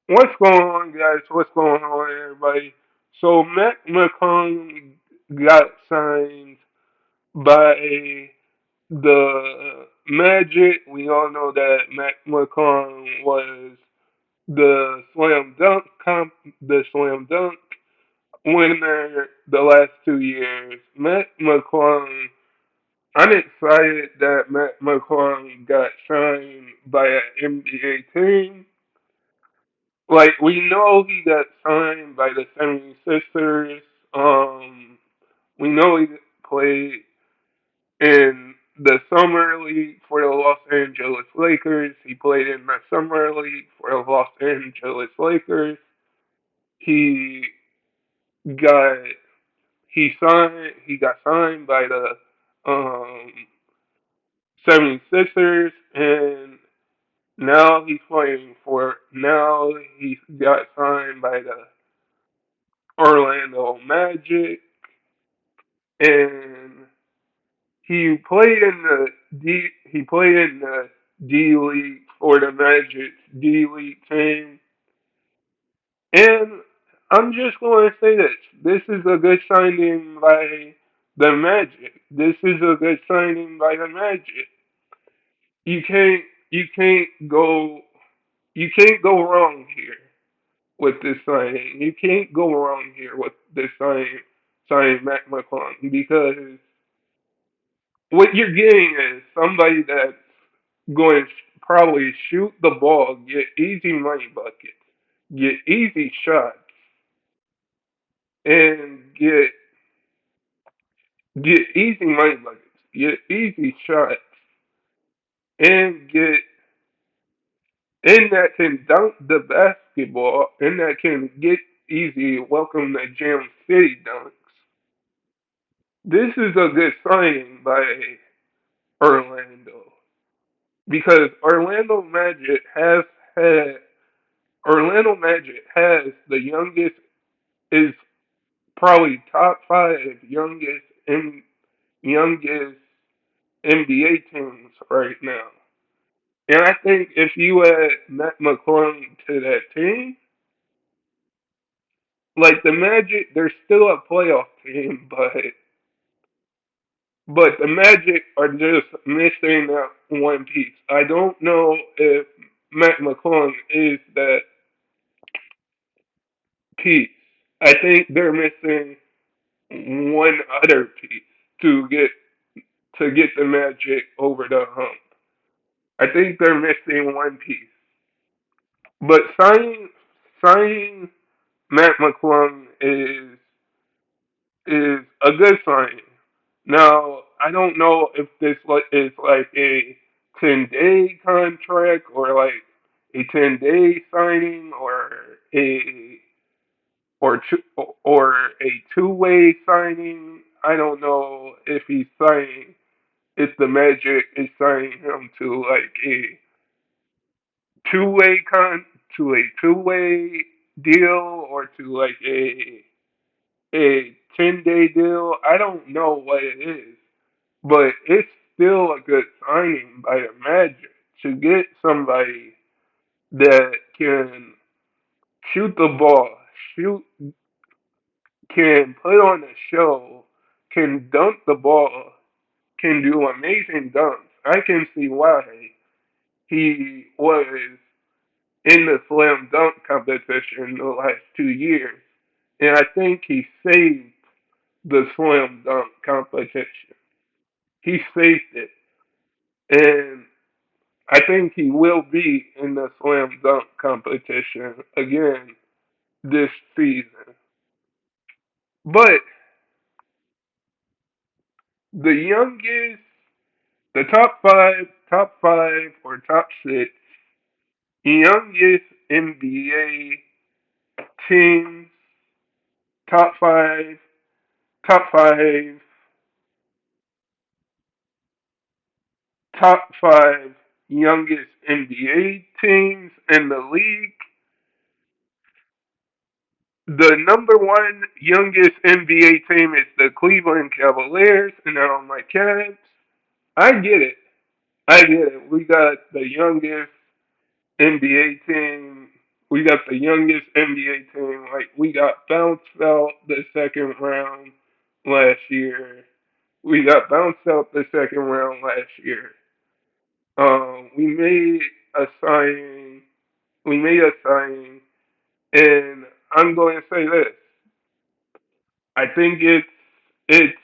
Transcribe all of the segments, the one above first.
What's going on, guys? What's going on, everybody? So, Mac McClung got signed by the Magic. We all know that Mac McClung was the slam dunk winner the last 2 years. Mac McClung. I'm excited that Mac McClung got signed by an NBA team. Like, we know he got signed by the 76ers. We know he played in the summer league for the Los Angeles Lakers. He played in the summer league for the Los Angeles Lakers. He got he got signed by the um 76ers, and now he got signed by the Orlando Magic, and he played in the D League for the Magic's D League team. And I'm just going to say this: this is a good signing by the Magic. This is a good signing by the Magic. You can't you can't go you can't go wrong here with this signing. You can't go wrong here with this signing Mac McClung, because what you're getting is somebody that's going to probably shoot the ball, get easy money buckets, get easy shots, and get easy money buckets, get easy shots, and get and that can dunk the basketball, and that can get easy welcome to Jam City dunks. This is a good signing by Orlando, because had Orlando Magic has the youngest, is probably top five youngest NBA teams right now. And I think if you add Matt McClung to that team, like the Magic, they're still a playoff team, but the Magic are just missing that one piece. I don't know if Matt McClung is that piece. I think they're missing one other piece to get the Magic over the hump. I think they're missing one piece. But signing Matt McClung is a good signing. Now, I don't know if this is like a 10-day contract, or like a 10-day signing, a or two, or a two-way signing. I don't know if the Magic is signing him two-way con to a two-way deal, or to like a 10-day deal. I don't know what it is, but it's still a good signing by the Magic to get somebody that can shoot the ball, shoot, can put on a show, can dunk the ball, can do amazing dunks. I can see why he was in the slam dunk competition the last 2 years. And I think he saved the slam dunk competition. He saved it. And I think he will be in the slam dunk competition again this season. But the youngest, the top five or top six youngest NBA teams, top five, top five, top five youngest NBA teams in the league. The number one youngest NBA team is the Cleveland Cavaliers, and they're on my Cavs. I get it. I get it. We got the youngest NBA team. we got the youngest NBA team. Like we got bounced out the second round last year. We got bounced out the second round last year. We made a signing. We made a signing, and I'm going to say this. I think it's it's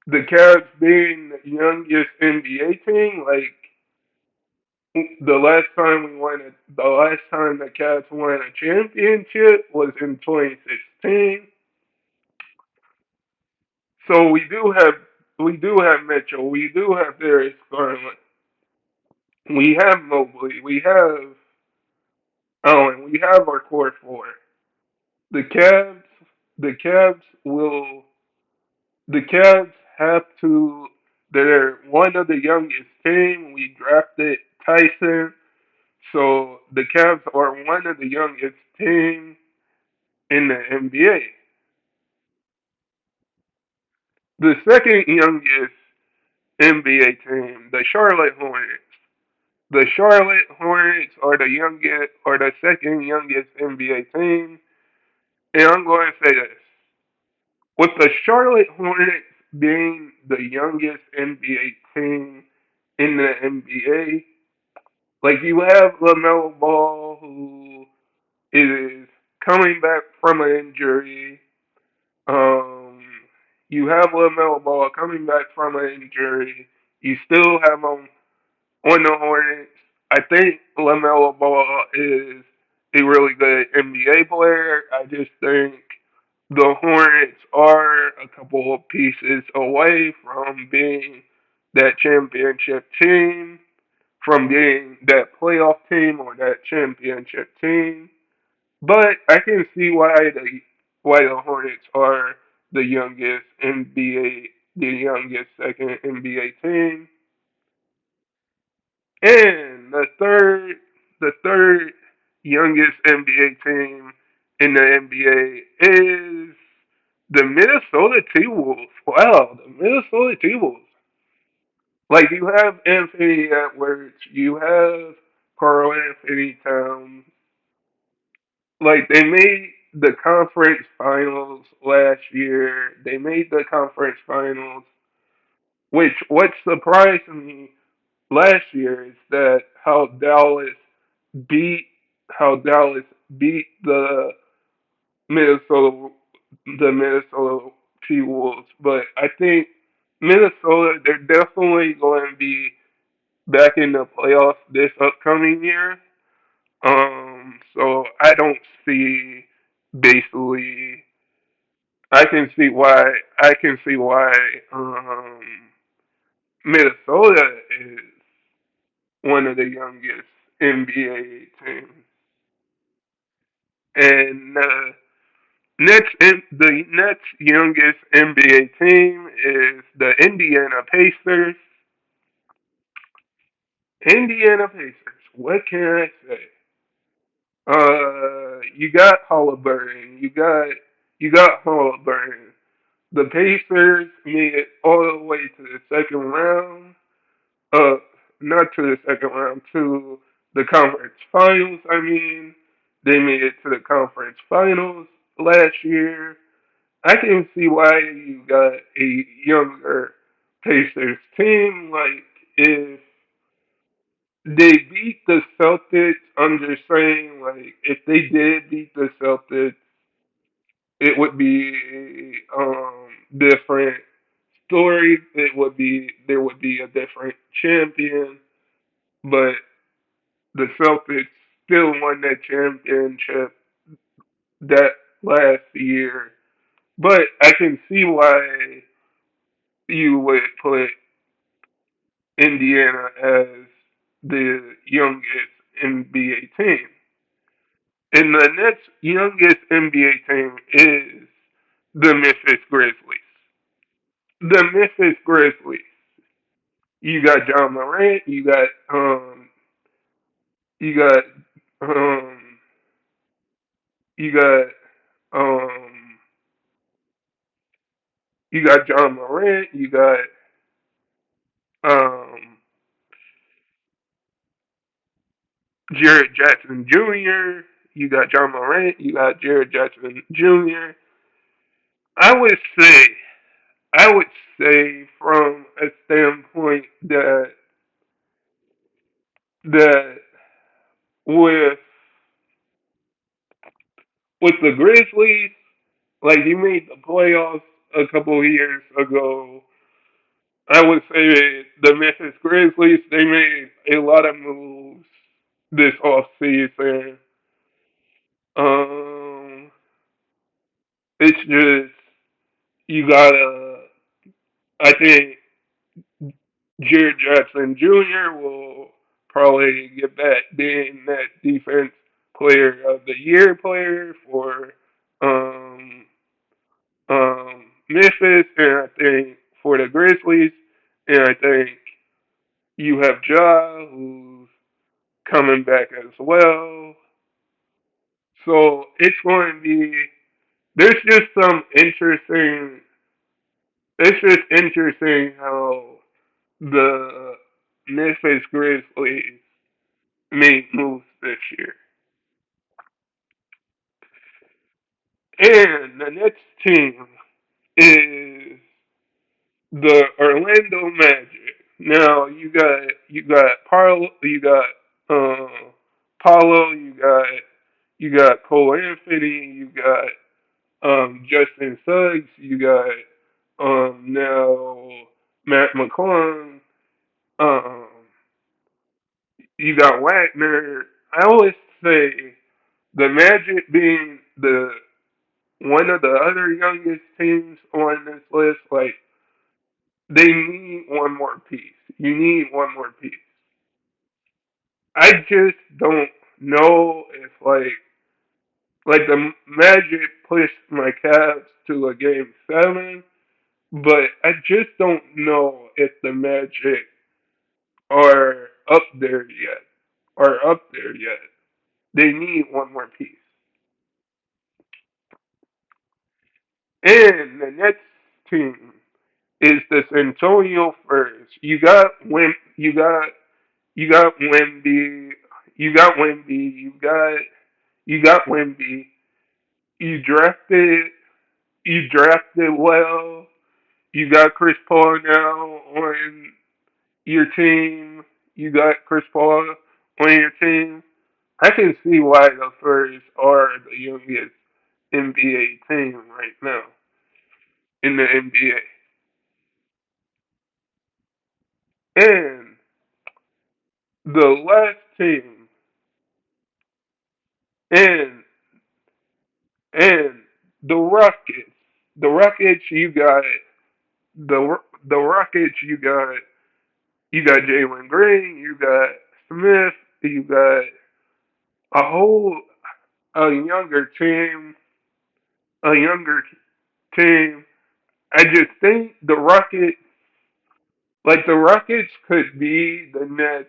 the Cavs being the youngest NBA team. Like the last time the Cavs won a championship was in 2016. So we do have Mitchell, we do have Darius Garland, we have Mobley, we have Allen, we have our core four. The Cavs, the Cavs will, the Cavs have to. They're one of the youngest team. We drafted Tyson, so the Cavs are one of the youngest team in the NBA. The second youngest NBA team, the Charlotte Hornets. The Charlotte Hornets are the second youngest NBA team. And I'm going to say this. With the Charlotte Hornets being the youngest NBA team in the NBA, like you have LaMelo Ball who is coming back from an injury. Um, you have LaMelo Ball coming back from an injury. You still have him on the Hornets. I think LaMelo Ball is a really good NBA player. I just think the Hornets are a couple of pieces away from being that championship team, from being that playoff team or that championship team. But I can see why the Hornets are the youngest NBA, the youngest second NBA team. And the third youngest NBA team in the NBA is the Minnesota T-Wolves. Wow, the Minnesota T-Wolves. Like you have Anthony Edwards, you have Carl Anthony Towns. Like they made the conference finals last year. They made the conference finals, which what surprised me last year is that beat how Dallas beat Minnesota the Minnesota T Wolves. But I think Minnesota they're definitely going to be back in the playoffs this upcoming year. So I don't see basically I can see why Minnesota is one of the youngest NBA teams. And the next youngest NBA team is the Indiana Pacers. Indiana Pacers. What can I say? You got Halliburton. You got Halliburton. The Pacers made it all the way to the second round. Uh, not to the second round, to the conference finals. I mean, they made it to the conference finals last year. I can see why you got a younger Pacers team. Like, if they beat the Celtics, I'm just saying, like, if they did beat the Celtics, it would be a different story. There would be a different champion, but the Celtics still won that championship that last year. But I can see why you would put Indiana as the youngest NBA team. And the next youngest NBA team is the Memphis Grizzlies. The Memphis Grizzlies. You got John Morant. You got um, you got um, you got John Morant. Jared Jackson Jr., you got John Morant, you got Jared Jackson Jr. I would say, I would say from a standpoint that with the Grizzlies, like you made the playoffs a couple of years ago. I would say the Memphis Grizzlies, they made a lot of moves this off season. Um, it's just you gotta. I think Jared Jackson Jr. will probably get back being that defense player of the year player for um Memphis, and I think for the Grizzlies, and I think you have Ja who's coming back as well. So it's going to be there's just some interesting. It's just interesting how the Memphis Grizzlies made moves this year, and the next team is the Orlando Magic. Now you got Paulo, you got Cole Anthony, you got Justin Suggs, you got now Mac McClung, um you got Wagner. I always say the Magic being the one of the other youngest teams on this list, like they need one more piece. You need one more piece. I just don't know if like the Magic pushed my Cavs to a game 7, but I just don't know if the Magic are up there yet. Are up there yet. They need one more piece. And the next team is the San Antonio Spurs. You got Wemby, you got Wemby. You drafted you drafted well. You got Chris Paul now on your team. You got Chris Paul on your team. I can see why the Spurs are the youngest NBA team right now in the NBA. And the last team, and and the Rockets, the Rockets, the the Rockets, you got Jalen Green, you got Smith, you got a whole a younger team, a younger team. I just think the Rockets could be the Nets.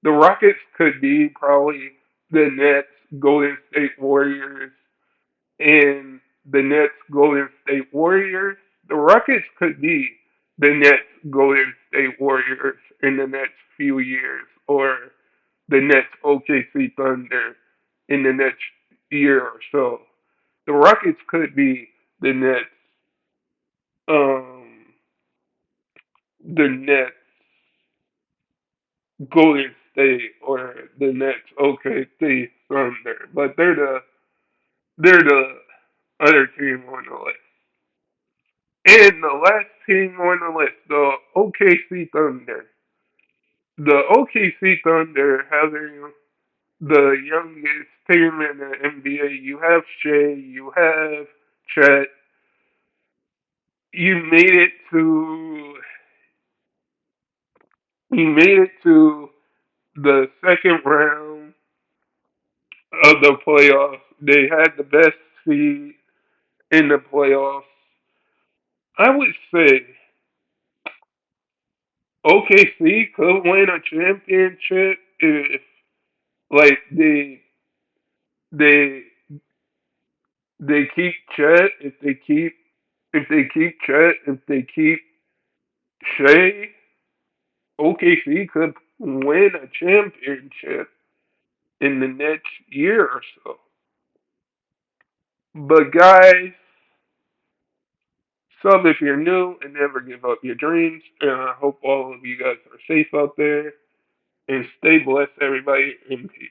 The Rockets could be probably the Nets, Golden State Warriors, and the Nets, Golden State Warriors. The Rockets could be the Nets, Golden State Warriors in the next few years, or the Nets, OKC Thunder in the next year or so. The Rockets could be the Nets, um, the Nets, Golden State, or the Nets, OKC Thunder, but they're the other team on the list. And the last team on the list, the OKC Thunder. The OKC Thunder having the youngest team in the NBA. You have Shea, you have Chet. You made it to you made it to the second round of the playoffs. They had the best seed in the playoffs. I would say OKC could win a championship if like they they keep Chet, if they keep Shea, OKC could win a championship. in the next year or so. But guys, sub if you're new and never give up your dreams. And I hope all of you guys are safe out there and stay blessed, everybody, in peace.